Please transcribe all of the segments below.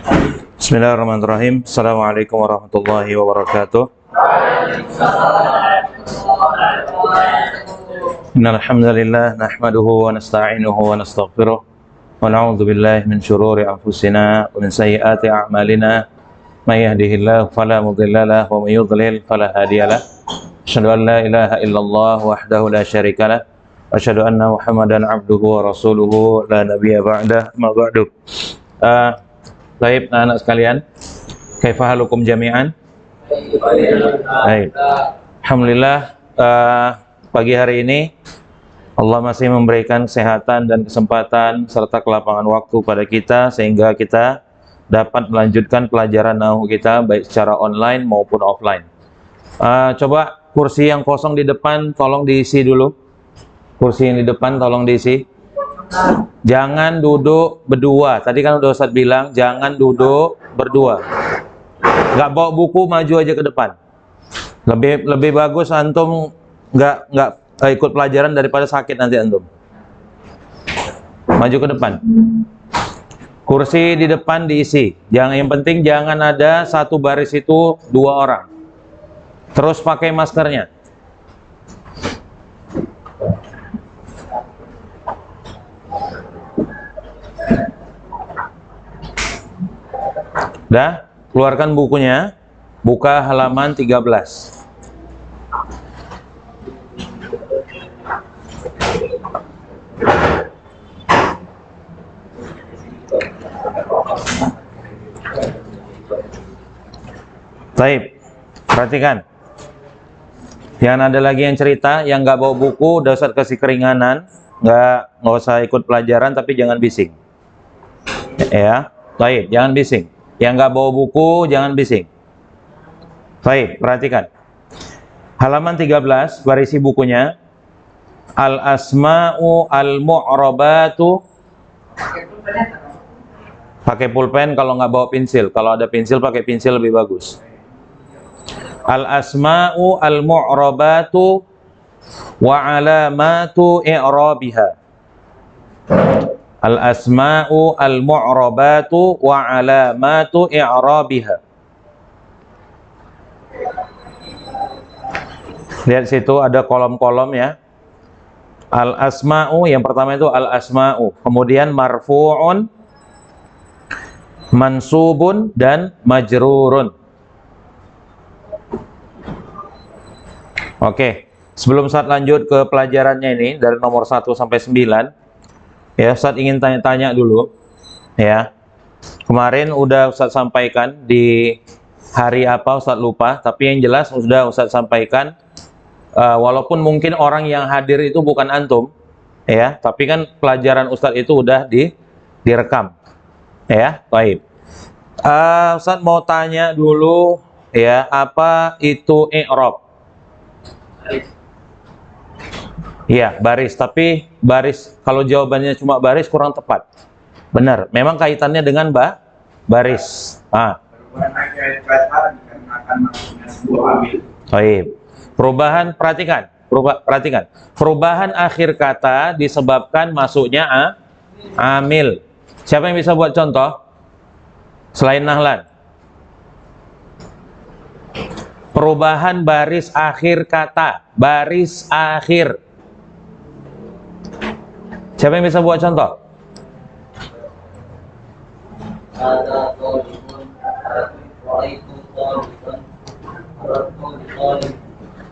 Bismillahirrahmanirrahim. Assalamualaikum warahmatullahi wabarakatuh. Innal hamdalillah nahmaduhu wa nasta'inuhu wa nastaghfiruh wa na'udzu billahi min shururi anfusina wa min sayyiati a'malina. May yahdihillahu fala mudilla lahu wa may yudlil fala hadiyalah. Asyhadu an la ilaha illallah wahdahu la syarikalah wa asyhadu anna Muhammadan abduhu wa rasuluhu la nabiyya ba'dah. Ma ba'du. Baik, anak sekalian, kaifa halukum jami'an? Baik. Alhamdulillah, pagi hari ini Allah masih memberikan kesehatan dan kesempatan serta kelapangan waktu pada kita sehingga kita dapat melanjutkan pelajaran nahwu kita baik secara online maupun offline. Coba kursi yang kosong di depan tolong diisi dulu. Kursi yang di depan tolong diisi. Jangan duduk berdua. Tadi kan udah Ustaz bilang jangan duduk berdua. Nggak bawa buku, maju aja ke depan. Lebih bagus antum nggak ikut pelajaran daripada sakit nanti antum. Maju ke depan. Kursi di depan diisi. Yang penting jangan ada satu baris itu 2 orang. Terus pakai maskernya. Dah, keluarkan bukunya. Buka halaman 13. Baik, perhatikan. Jangan ada lagi yang cerita, yang nggak bawa buku, udah Ustaz kasih keringanan, nggak usah ikut pelajaran, tapi jangan bising. Ya, baik, jangan bising. Yang nggak bawa buku, jangan bising. Baik, perhatikan. Halaman 13, barisi bukunya. Al-asma'u al-mu'rabatu. Pakai pulpen kalau nggak bawa pensil. Kalau ada pensil, pakai pensil lebih bagus. Al-asma'u al-mu'rabatu wa alamatu i'rabiha. Al-asma'u al-mu'rabatu wa alamatu i'rabiha. Lihat situ ada kolom-kolom ya. Al-asma'u yang pertama itu al-asma'u, kemudian marfu'un, mansubun dan majrurun. Oke, sebelum Ustaz lanjut ke pelajarannya ini dari nomor 1 sampai 9. Ya, Ustaz ingin tanya-tanya dulu. Ya. Kemarin udah Ustaz sampaikan di hari apa Ustaz lupa, tapi yang jelas sudah Ustaz sampaikan walaupun mungkin orang yang hadir itu bukan antum, ya, tapi kan pelajaran Ustaz itu udah direkam. Ya, baik. Ustaz mau tanya dulu ya, apa itu i'rab? Iya, baris, tapi baris kalau jawabannya cuma baris kurang tepat. Benar, memang kaitannya dengan baris. Baik. Perubahan, perhatikan. Perubahan akhir kata disebabkan masuknya amil. Siapa yang bisa buat contoh? Selain Nahlan. Perubahan baris akhir kata, baris akhir. Siapa yang bisa buat contoh?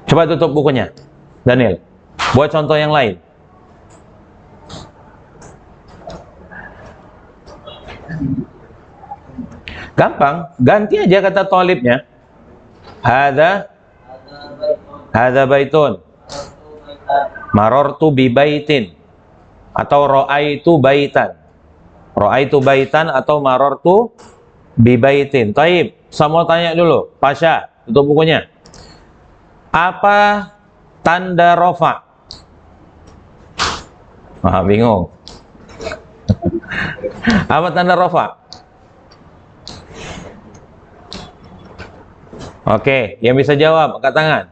Coba tutup bukunya, Daniel. Buat contoh yang lain. Gampang, ganti aja kata thalibnya. Hadza baitun. Marartu bi baitin. Atau ra'aitu baitan. Ra'aitu baitan atau marartu bi baitin. Taib, saya mau tanya dulu. Pasha, tutup bukunya. Apa tanda rofa? Bingung. Apa tanda rofa? Oke, yang bisa jawab angkat tangan.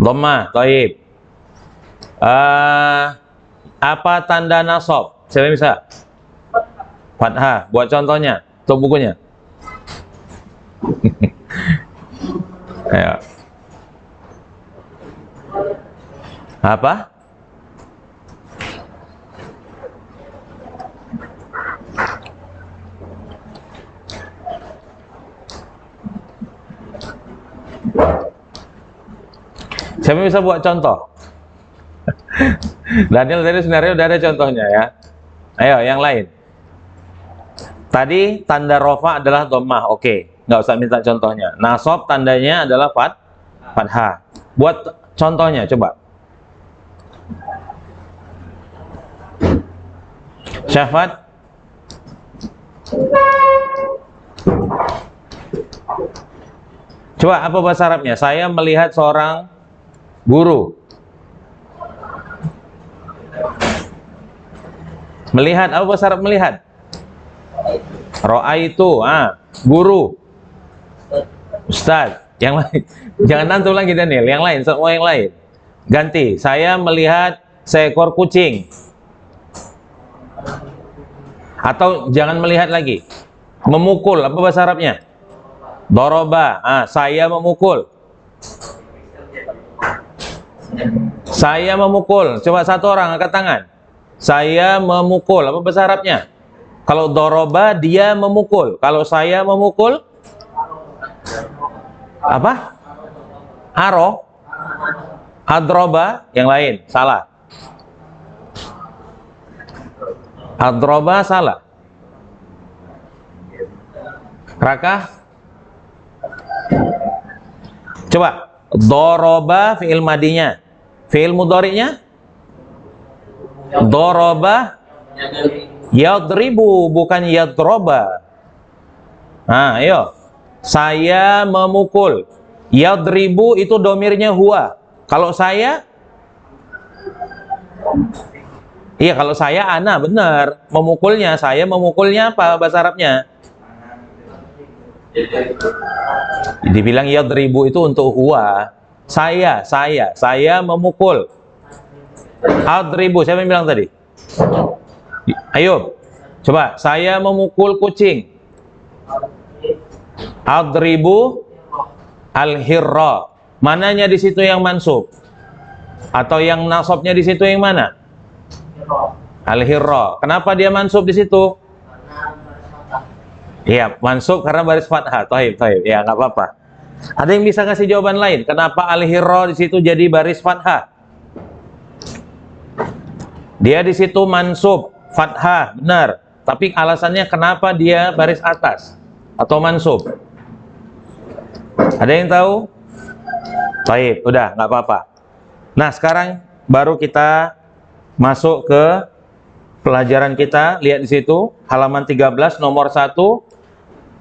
Dhammah, taib. Apa tanda nasab? Siapa yang bisa? Fathah. Buat contohnya, tuh bukunya. Ayo. Apa? Siapa bisa buat contoh? Daniel tadi sebenarnya udah ada contohnya ya. Ayo, yang lain. Tadi tanda rofa adalah dhammah, oke, nggak usah minta contohnya. Nasab tandanya adalah fathah. Buat contohnya, coba. Syafat. Coba apa bahasa Arabnya? Saya melihat seorang guru. Melihat, apa bahasa Arab melihat? Ra'aitu, guru. Ustaz, yang lain. Jangan nanti lagi Daniel, yang lain, semua yang lain. Ganti, saya melihat seekor kucing. Atau jangan melihat lagi. Memukul, apa bahasa Arabnya? Doroba, saya memukul. Saya memukul. Coba satu orang angkat tangan. Saya memukul, apa bahasa Arabnya? Kalau doroba, dia memukul. Kalau saya memukul, apa? Aro. Adroba, yang lain, salah. Adroba, salah. Rakah. Coba, doroba fi'il madinya. Fi'il mudhari'nya? Doroba yadribu, bukan yadroba. Ayo. Saya memukul. Yadribu itu domirnya huwa. Kalau saya, iya, kalau saya ana, benar. Memukulnya, saya memukulnya apa bahasa Arabnya? Dibilang yadribu itu untuk huwa. Saya memukul. Adribu, siapa yang bilang tadi? Ayo, coba, saya memukul kucing. Adribu al-hirra. Mananya di situ yang mansub? Atau yang nasabnya di situ yang mana? Al-hirra. Kenapa dia mansub di situ? Iya, mansub karena baris fathah. Taib. Ya, nggak apa-apa. Ada yang bisa kasih jawaban lain? Kenapa al-hirra di situ jadi baris fathah? Dia di situ mansub fathah, benar. Tapi alasannya kenapa dia baris atas atau mansub? Ada yang tahu? Baik, udah, nggak apa-apa. Nah, sekarang baru kita masuk ke pelajaran kita. Lihat di situ, halaman 13, nomor 1,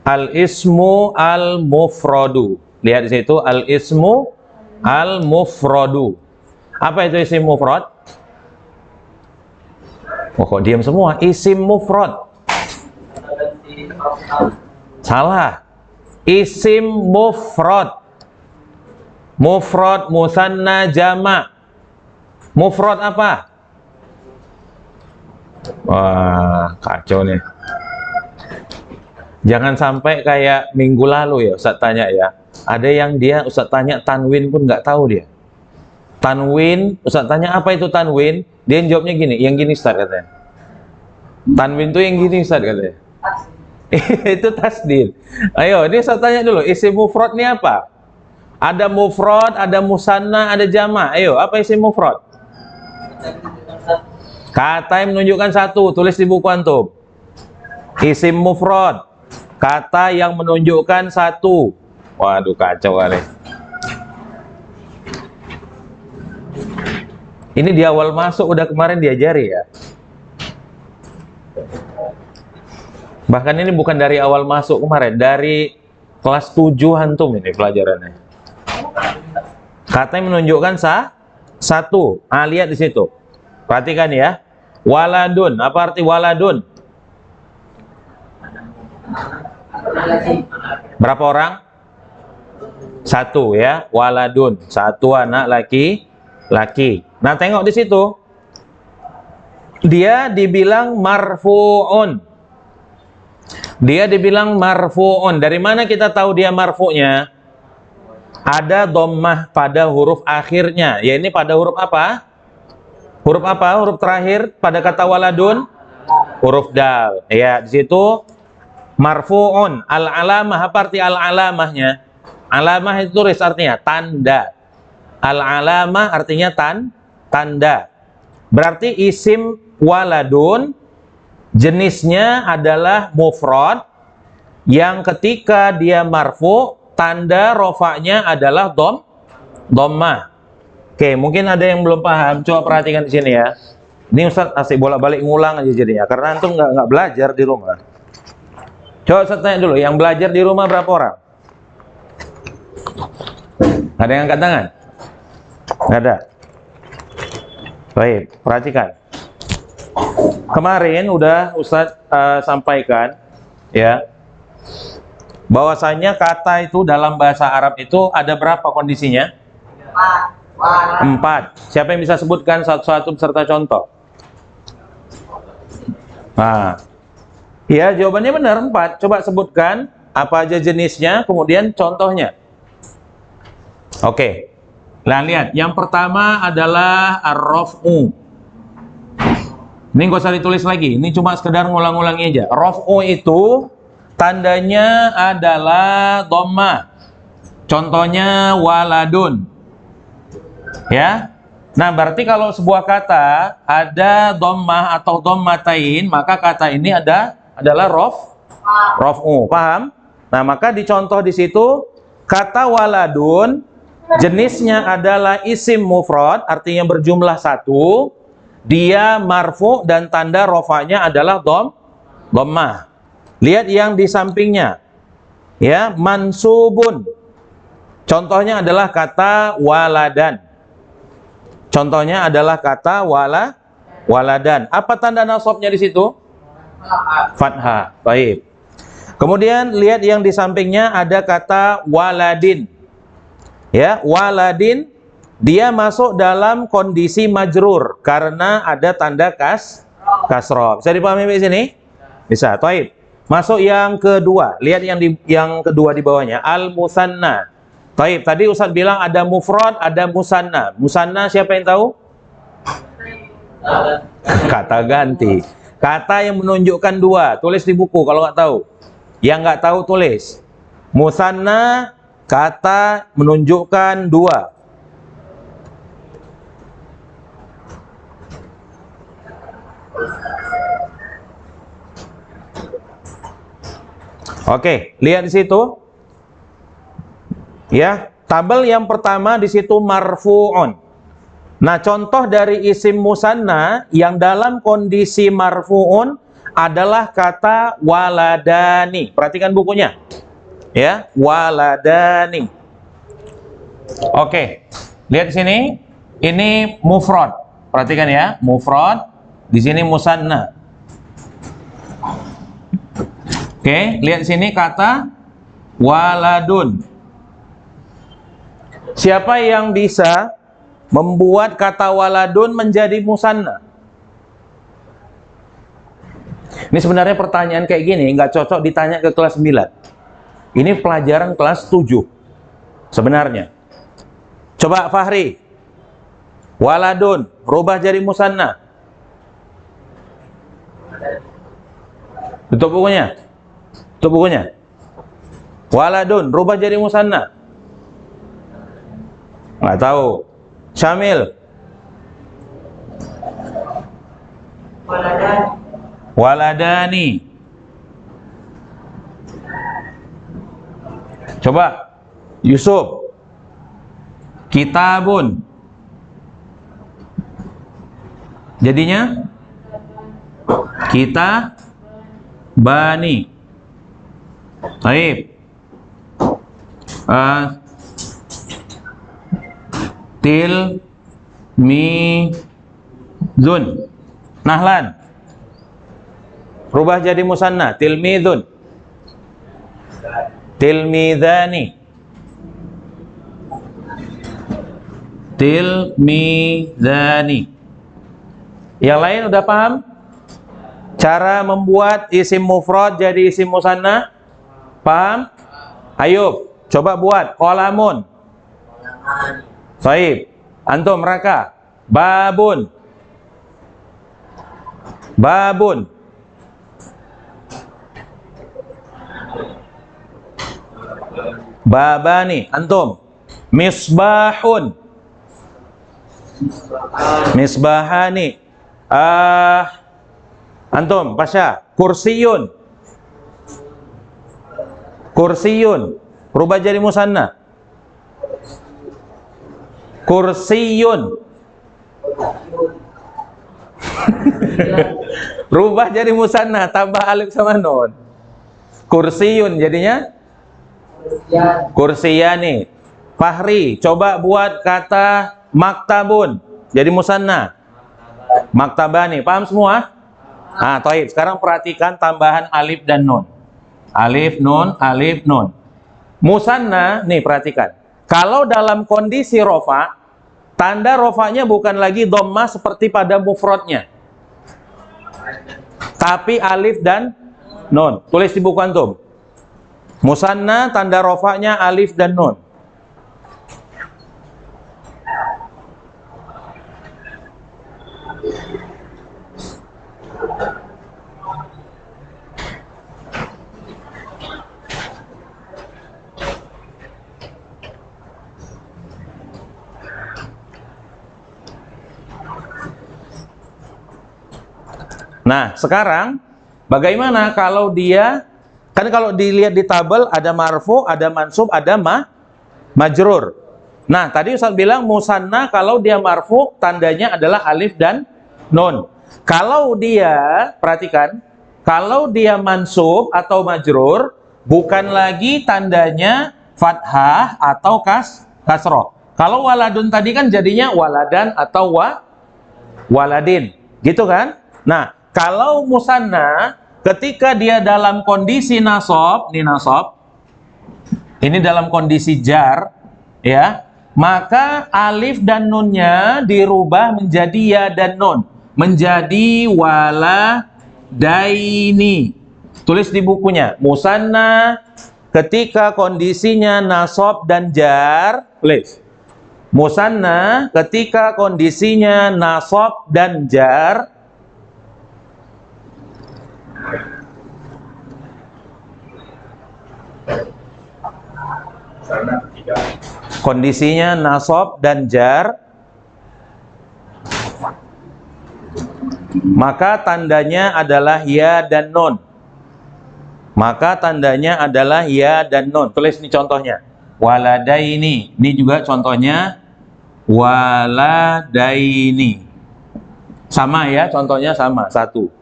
al-ismu al-mufradu. Lihat di situ, al-ismu al-mufradu. Apa itu isim mufrad? Oh, kok diam semua? Isim mufrad. Salah. Isim mufrad. Mufrad, musanna, jama'. Mufrad apa? Wah, kacau nih. Jangan sampai kayak minggu lalu ya Ustaz tanya ya. Ada yang dia Ustaz tanya tanwin pun nggak tahu dia. Tanwin, Ustaz tanya apa itu tanwin? Dia jawabnya gini, yang gini Ustaz katanya. Tanwin itu yang gini Ustaz katanya. Itu tasdid. Ayo, ini Ustaz tanya dulu, isim mufrad ini apa? Ada mufrad, ada musanna, ada jama'. Ayo, apa isim mufrad? Kata yang menunjukkan satu, tulis di buku antum. Isim mufrad, kata yang menunjukkan satu. Waduh, kacau kali. Ini di awal masuk udah kemarin diajari ya. Bahkan ini bukan dari awal masuk kemarin, dari kelas 7 antum ini pelajarannya. Kata yang menunjukkan satu. Lihat di situ. Perhatikan ya. Waladun, apa arti waladun? Berapa orang? Satu ya, waladun. Satu anak laki. Nah, tengok di situ. Dia dibilang marfu'un. Dia dibilang marfu'un. Dari mana kita tahu dia marfu'nya? Ada dhammah pada huruf akhirnya. Ya, ini pada huruf apa? Huruf apa? Huruf terakhir pada kata waladun? Huruf dal. Ya, di situ marfu'un. Al-alamah, apa arti al-alamahnya? Alamah itu tulis artinya tanda. Al-alamah artinya tanda. Berarti isim waladun jenisnya adalah mufrad yang ketika dia marfu, tanda rofaknya adalah dhammah. Oke, mungkin ada yang belum paham. Coba perhatikan di sini ya. Ini Ustaz asik bolak-balik ngulang aja jadinya, karena antum nggak belajar di rumah. Coba Ustaz tanya dulu, yang belajar di rumah berapa orang? Ada yang angkat tangan? Nggak ada. Baik, perhatikan. Kemarin udah Ustaz sampaikan ya, bahwasanya kata itu dalam bahasa Arab itu ada berapa kondisinya? 4. Siapa yang bisa sebutkan satu-satu beserta contoh? Nah, ya jawabannya benar 4. Coba sebutkan apa aja jenisnya, kemudian contohnya. Oke. Nah, lihat, yang pertama adalah ar-raf'u. Ini nggak usah ditulis lagi, ini cuma sekedar ngulang-ulangi aja. Raf'u itu tandanya adalah dhammah. Contohnya waladun. Ya. Nah, berarti kalau sebuah kata ada dhammah atau dhammatain, maka kata ini adalah raf'u. Paham? Nah, maka dicontoh di situ kata waladun jenisnya adalah isim mufrad, artinya berjumlah 1. Dia marfu dan tanda rofanya adalah dhammah. Lihat yang di sampingnya. Ya, mansubun. Contohnya adalah kata waladan. Contohnya adalah kata waladan. Apa tanda nasabnya di situ? Fathah. Baik. Kemudian lihat yang di sampingnya ada kata waladin. Ya, waladin dia masuk dalam kondisi majrur karena ada tanda kasroh. Bisa dipahami di sini? Bisa. Taib. Masuk yang kedua. Lihat yang kedua di bawahnya, al-musanna. Taib. Tadi Ustaz bilang ada mufrad, ada musanna. Musanna siapa yang tahu? Kata ganti. Kata yang menunjukkan 2. Tulis di buku kalau nggak tahu. Yang nggak tahu tulis. Musanna kata menunjukkan 2. Oke, lihat di situ. Ya, tabel yang pertama di situ marfu'un. Nah, contoh dari isim musanna yang dalam kondisi marfu'un adalah kata waladani. Perhatikan bukunya. Ya, waladani. Oke. Lihat di sini. Ini mufrad. Perhatikan ya, mufrad. Di sini musanna. Oke, lihat di sini kata waladun. Siapa yang bisa membuat kata waladun menjadi musanna? Ini sebenarnya pertanyaan kayak gini nggak cocok ditanya ke kelas 9. Ini pelajaran kelas 7 sebenarnya. Coba Fahri, waladun rubah jadi musanna. Tutup bukunya. Tutup bukunya. Waladun rubah jadi musanna. Nggak tahu. Syamil. Waladani. Coba Yusuf. Kitabun. Jadinya kita bani. Baik. Tilmizun. Nahlan. Rubah jadi musanna. Tilmizun. Tilmizani. Tilmizani. Yang lain udah paham? Cara membuat isim mufrad jadi isim musanna? Paham? Ayo, coba buat. Qalamun. Baik. Antum Raka. Babun. Babun. Babani. Antum. Misbahun. Misbahani. Antum, Pasha. Kursiyun. Kursiyun. Rubah jadi musanna. Kursiyun. Rubah jadi musanna, tambah alif sama nun. Kursiyun jadinya kursiyani. Fahri, coba buat kata maktabun jadi musanna. Maktabani. Paham semua? Ah, taib. Sekarang perhatikan tambahan alif dan nun. Alif, nun, alif, nun. Musanna, nih perhatikan. Kalau dalam kondisi rofa, tanda rofanya bukan lagi dhammah seperti pada mufradnya, tapi alif dan nun. Tulis di buku antum. Musanna, tanda rofanya alif dan nun. Nah, sekarang bagaimana kalau dia, kan kalau dilihat di tabel ada marfu, ada mansub, ada majrur. Nah, tadi Ustaz bilang musanna kalau dia marfu tandanya adalah alif dan nun. Kalau dia, perhatikan, kalau dia mansub atau majrur bukan lagi tandanya fathah atau kasroh. Kalau waladun tadi kan jadinya waladan atau waladin, gitu kan? Nah, kalau musanna ketika dia dalam kondisi nasab, ini dalam kondisi jar, ya, maka alif dan nunnya dirubah menjadi ya dan nun, menjadi waladaini. Tulis di bukunya, musanna ketika kondisinya nasab dan jar, tulis. Musanna ketika kondisinya nasab dan jar, kondisinya nasab dan jar, maka tandanya adalah ya dan nun. Maka tandanya adalah ya dan nun. Tulis ini contohnya. Waladaini. Ini juga contohnya waladaini. Sama ya, contohnya sama, satu.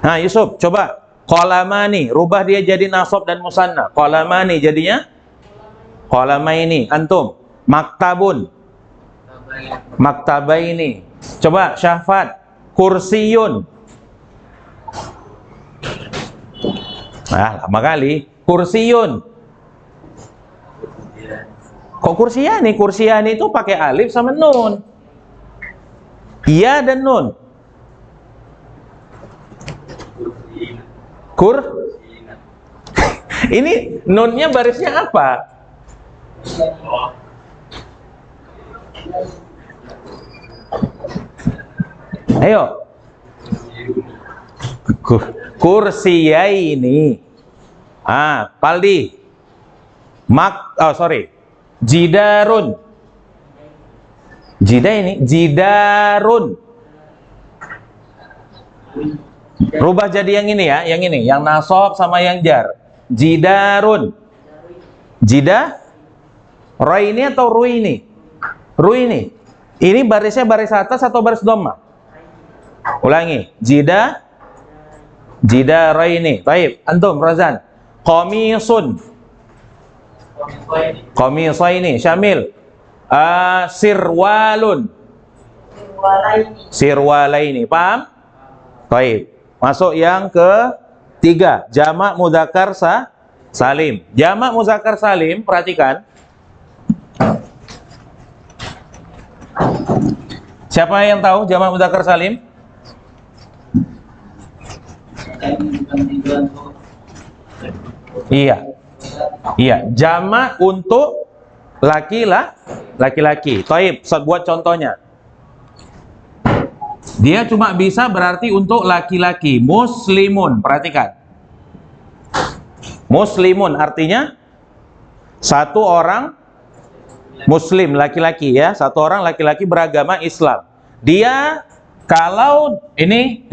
Nah, Yusuf, coba qalamani, rubah dia jadi nasab dan musanna. Qalamani jadinya qalamaini. Antum, maktabun, maktabaini. Coba Syahfat, kursiyun. Lama kali. Kursiyun. Kok kursiyani? Kursiyani itu pakai alif sama nun. Iya dan nun. Ini nunnya barisnya apa? Ayo. Kursiyaini. Paldi. Jidarun. Jidarun. Rubah jadi yang ini ya, yang nasab sama yang jar. Jidarun. Jida? Roini atau ruini? Ruini. Ini barisnya baris atas atau baris dhammah? Ulangi. Jida roini. Baik, antum Razan. Qamisun. Qamisaini. Syamil. Sirwalun. Sirwalaini. Paham? Baik. Masuk yang ketiga, jamak mudzakkar salim. Jamak mudzakkar salim, perhatikan. Siapa yang tahu jamak mudzakkar salim? Iya. Iya, jamak untuk laki-laki. Taib, buat contohnya. Dia cuma bisa berarti untuk laki-laki. Muslimun, perhatikan. Muslimun artinya satu orang muslim laki-laki ya, satu orang laki-laki beragama Islam. Dia kalau ini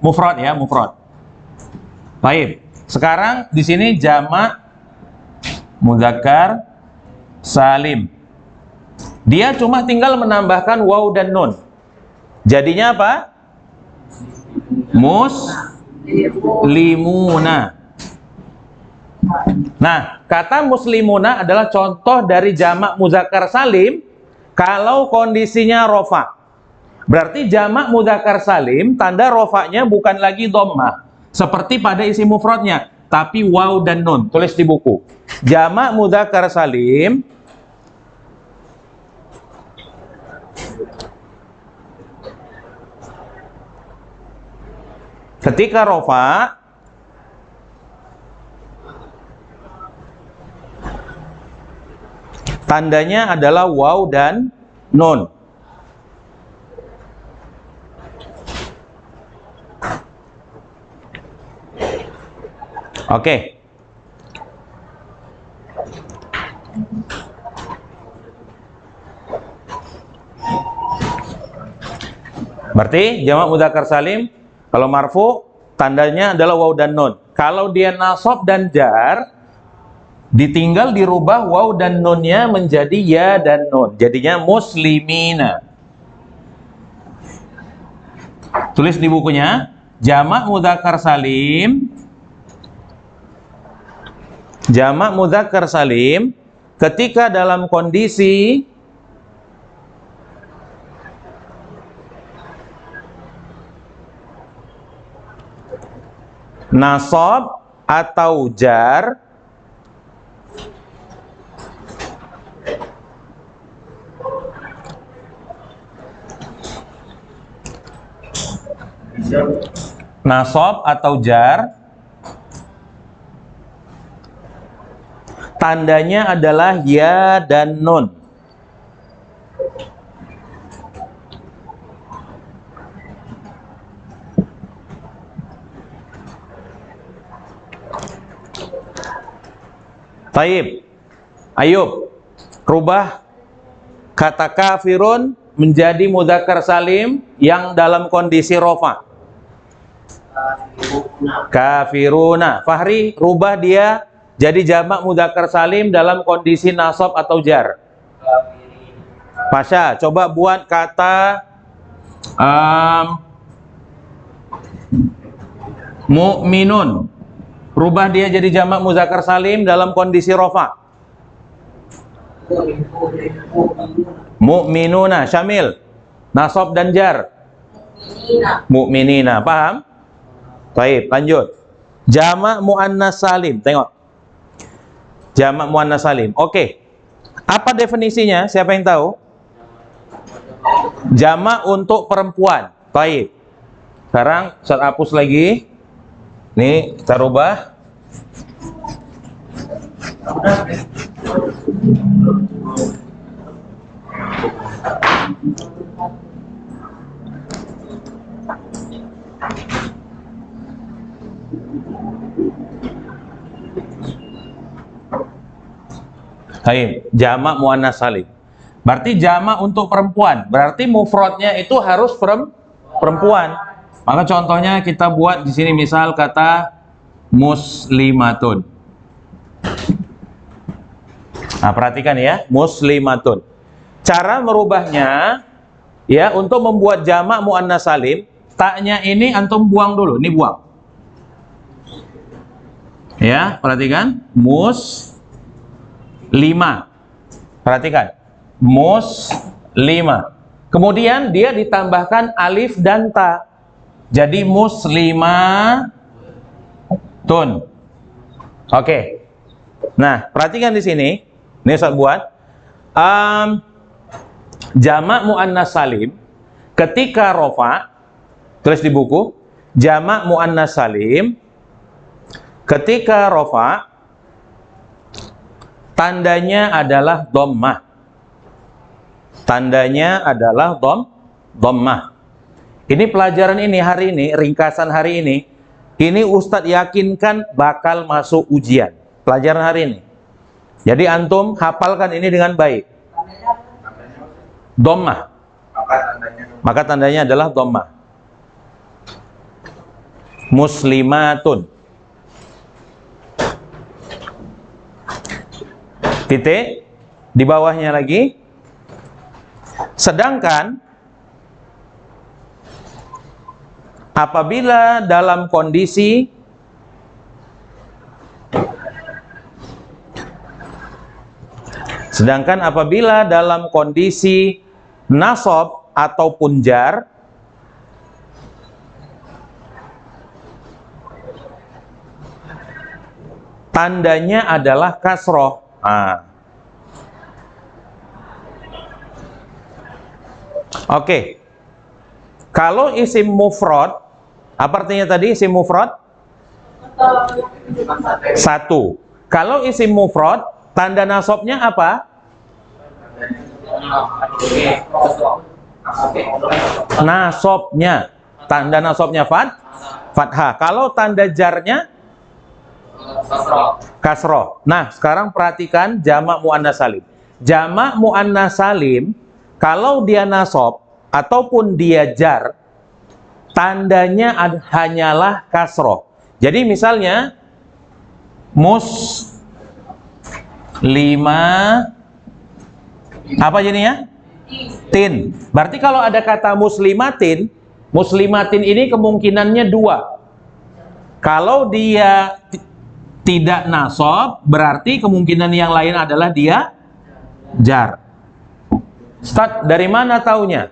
mufrad ya, mufrad. Baik. Sekarang di sini jamak mudzakkar salim. Dia cuma tinggal menambahkan waw dan nun. Jadinya apa? Muslimuna. Nah, kata muslimuna adalah contoh dari jamak mudzakkar salim kalau kondisinya rofa. Berarti jamak mudzakkar salim tanda rofanya bukan lagi dhammah seperti pada isi mufradnya, tapi waw dan nun. Tulis di buku. Jamak mudzakkar salim ketika rofa tandanya adalah waw dan nun. Oke. Berarti jamak mudzakkar salim kalau marfu tandanya adalah waw dan nun. Kalau dia nasab dan jar, ditinggal dirubah waw dan nunnya menjadi ya dan nun. Jadinya muslimina. Tulis di bukunya, jamak mudzakkar salim. Jamak mudzakkar salim ketika dalam kondisi nasab atau jar tandanya adalah ya dan nun. Taib, Ayub, rubah kata kafirun menjadi mudzakkar salim yang dalam kondisi rofa. Kafiruna. Fahri, rubah dia jadi jamak mudzakkar salim dalam kondisi nasab atau jar. Pasha, coba buat kata mu'minun. Rubah dia jadi jamak mudzakkar salim dalam kondisi rofa. Mu'minuna. Syamil, nasab dan jar. Mu'minina. Paham? Baik, lanjut. Jamak muannas salim. Tengok. Jamak muannas salim. Oke. Apa definisinya? Siapa yang tahu? Jamak untuk perempuan. Baik. Sekarang saya hapus lagi. Nih, kita rubah. Hai, jamak muannas salim. Berarti jamak untuk perempuan. Berarti mufradnya itu harus perempuan. Maka contohnya kita buat di sini misal kata muslimatun. Nah, perhatikan ya, muslimatun. Cara merubahnya ya, untuk membuat jamak muannas salim, taknya ini antum buang dulu, ini buang. Ya, perhatikan, muslima. Perhatikan, muslima. Kemudian dia ditambahkan alif dan ta. Jadi muslimatun. Oke. Nah, perhatikan di sini. Ini Ustaz buat. Jamak muannas salim ketika rofa, tulis di buku. Jamak muannas salim ketika rofa tandanya adalah dhammah. Tandanya adalah dhammah. Ini pelajaran ini hari ini, ringkasan hari ini Ustadz yakinkan bakal masuk ujian. Pelajaran hari ini. Jadi antum hafalkan ini dengan baik. Dhammah. Maka tandanya adalah dhammah. Muslimatun. Titik. Di bawahnya lagi. Sedangkan apabila dalam kondisi nasab ataupun jar, tandanya adalah kasroh. Oke. Kalau isim mufrad, apa artinya tadi isim mufrad? Satu. Kalau isim mufrad, tanda nasabnya apa? Nasabnya. Tanda nasabnya fathah. Kalau tanda jarnya kasroh. Nah, sekarang perhatikan jamak muannas salim. Jamak muannas salim kalau dia nasab ataupun dia jar, tandanya hanyalah kasroh. Jadi misalnya apa jadinya? Tin. Berarti kalau ada kata muslimatin ini kemungkinannya dua. Kalau dia tidak nasab, berarti kemungkinan yang lain adalah dia jar. Ustaz, dari mana taunya?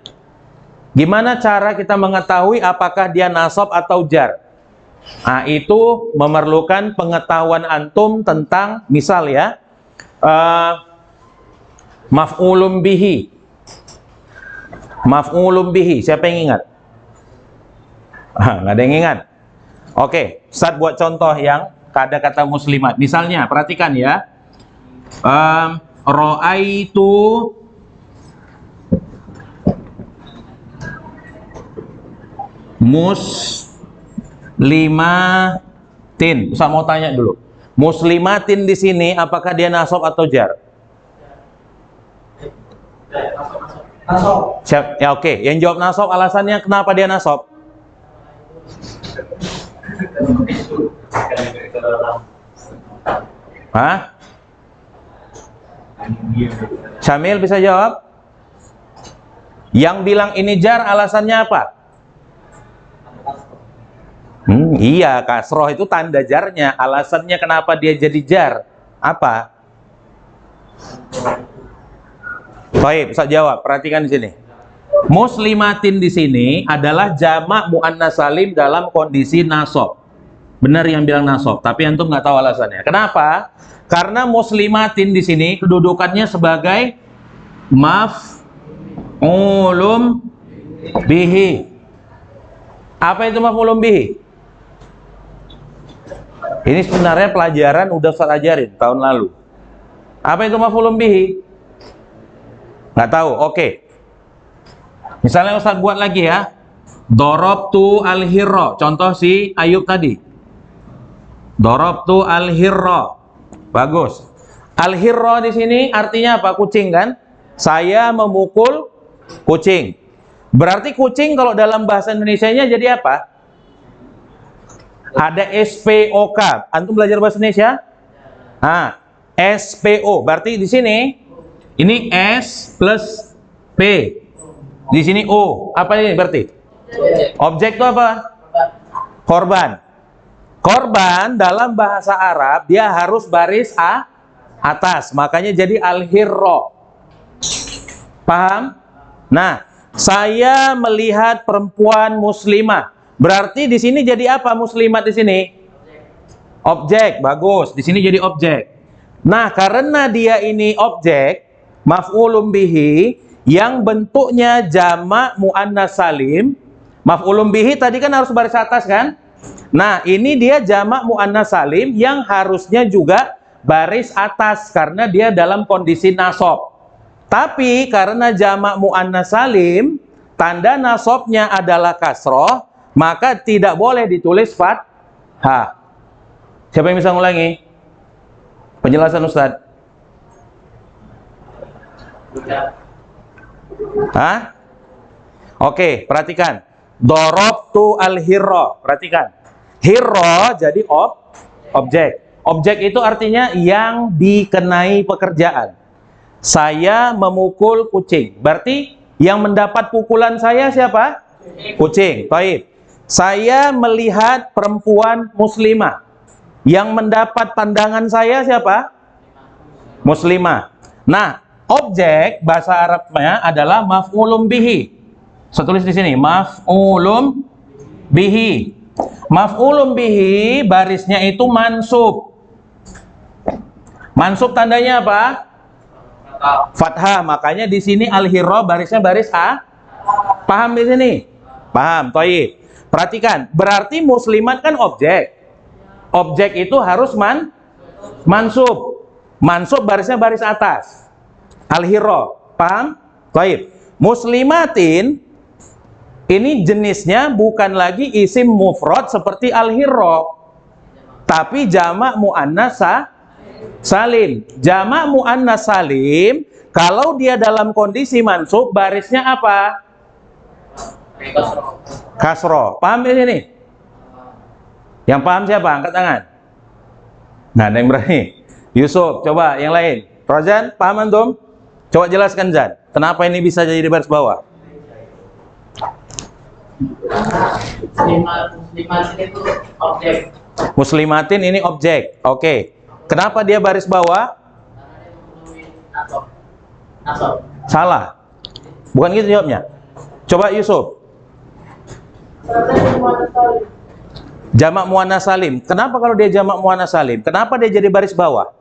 Gimana cara kita mengetahui apakah dia nasab atau jar? Nah, itu memerlukan pengetahuan antum tentang, misal ya, maf'ulun bihi. Maf'ulun bihi, siapa yang ingat? Nggak ada yang ingat. Oke, Ustaz buat contoh yang ada kata muslimat. Misalnya, perhatikan ya. Ra'aitu muslimatin. Ustaz mau tanya dulu. Muslimatin di sini apakah dia nasab atau jar? Nasab. Ya oke, yang jawab nasab alasannya kenapa dia nasab? Hah? Syamil bisa jawab? Yang bilang ini jar alasannya apa? Iya, kasroh itu tanda jarnya. Alasannya kenapa dia jadi jar? Apa? Baik, bisa jawab. Perhatikan di sini. Muslimatin di sini adalah jamak muannas salim dalam kondisi nasab. Benar yang bilang nasab, tapi antum nggak tahu alasannya. Kenapa? Karena muslimatin di sini kedudukannya sebagai maf'ulun bihi. Apa itu maf'ulun bihi? Ini sebenarnya pelajaran udah Ustaz ajarin tahun lalu. Apa itu maf'ulun bihi? Nggak tahu. Oke. Misalnya Ustaz buat lagi ya. Darabtu al-hirra. Contoh si Ayub tadi. Darabtu al-hirra. Bagus. Al-hirra di sini artinya apa? Kucing kan? Saya memukul kucing. Berarti kucing kalau dalam bahasa Indonesianya jadi apa? Ada SPOK. Antum belajar bahasa Indonesia? SPO. Berarti di sini ini S plus P. Di sini O. Apa ini berarti? Objek itu apa? Korban. Korban dalam bahasa Arab dia harus baris atas. Makanya jadi al-hirra. Paham? Nah, saya melihat perempuan muslimah. Berarti di sini jadi apa muslimat di sini? Objek. Bagus. Di sini jadi objek. Nah, karena dia ini objek, maf'ulun bihi yang bentuknya jamak muannas salim. Maf'ulun bihi tadi kan harus baris atas kan? Nah, ini dia jamak muannas salim yang harusnya juga baris atas karena dia dalam kondisi nasab. Tapi karena jamak muannas salim, tanda nasabnya adalah kasroh, maka tidak boleh ditulis fathah. Siapa yang bisa ngulangi? Penjelasan Ustadz. Hah? Oke, perhatikan. Dorobtu al-hirro. Perhatikan. Hirro jadi objek. Objek itu artinya yang dikenai pekerjaan. Saya memukul kucing. Berarti yang mendapat pukulan saya siapa? Kucing. Baik. Saya melihat perempuan muslimah. Yang mendapat pandangan saya siapa? Muslimah. Nah, objek bahasa Arabnya adalah maf'ulun bihi. Saya tulis di sini, maf'ulun bihi. Maf'ulun bihi barisnya itu mansub. Mansub tandanya apa? Fathah. Makanya di sini al-hirra barisnya baris A. Paham di sini? Paham. Thayyib. Perhatikan, berarti muslimat kan objek. Objek itu harus mansub. Mansub barisnya baris atas. Al-hirra. Paham? Thayyib. Muslimatin ini jenisnya bukan lagi isim mufrad seperti al-hirra, tapi jamak muannas salim. Jamak muannas salim kalau dia dalam kondisi mansub barisnya apa? Kasroh. Paham di sini? Yang paham siapa? Angkat tangan. Nah, ada yang berani. Yusuf, coba yang lain. Rozan, paham antum? Coba jelaskan Zan. Kenapa ini bisa jadi baris bawah? Muslimatin itu objek. Muslimatin ini objek. Oke. Kenapa dia baris bawah? Nasab. Salah. Bukan gitu jawabnya. Coba Yusuf. Jamak muannas salim. Kenapa kalau dia jamak muannas salim? Kenapa dia jadi baris bawah?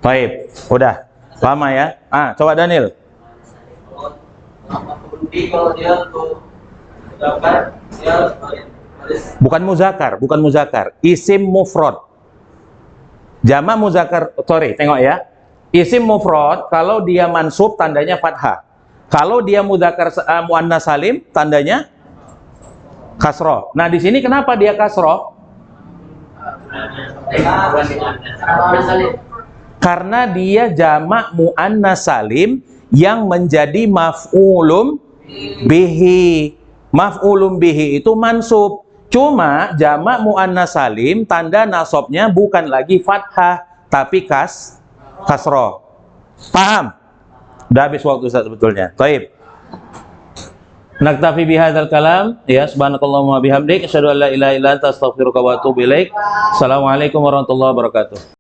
Baik, udah. Lama ya? Coba Daniel. Bukan muzakar, isim mufrad. Jamak muzakar, tengok ya. Isim mufrad kalau dia mansub tandanya fathah. Kalau dia muzakar muannas salim tandanya kasroh. Nah, di sini kenapa dia kasroh? Karena dia jamak muannas salim yang menjadi maf'ulun bihi. Maf'ulun bihi itu mansub. Cuma jamak muannas salim tanda nasabnya bukan lagi fathah tapi kasroh. Paham? Udah habis waktu Ustaz sebetulnya. Baik. Naktafi bihadzal kalam. Ya, subhanakallahumma bihamdik asyhadu an la ilaha illa anta astaghfiruka wa atubu ilaik. Assalamualaikum warahmatullahi wabarakatuh.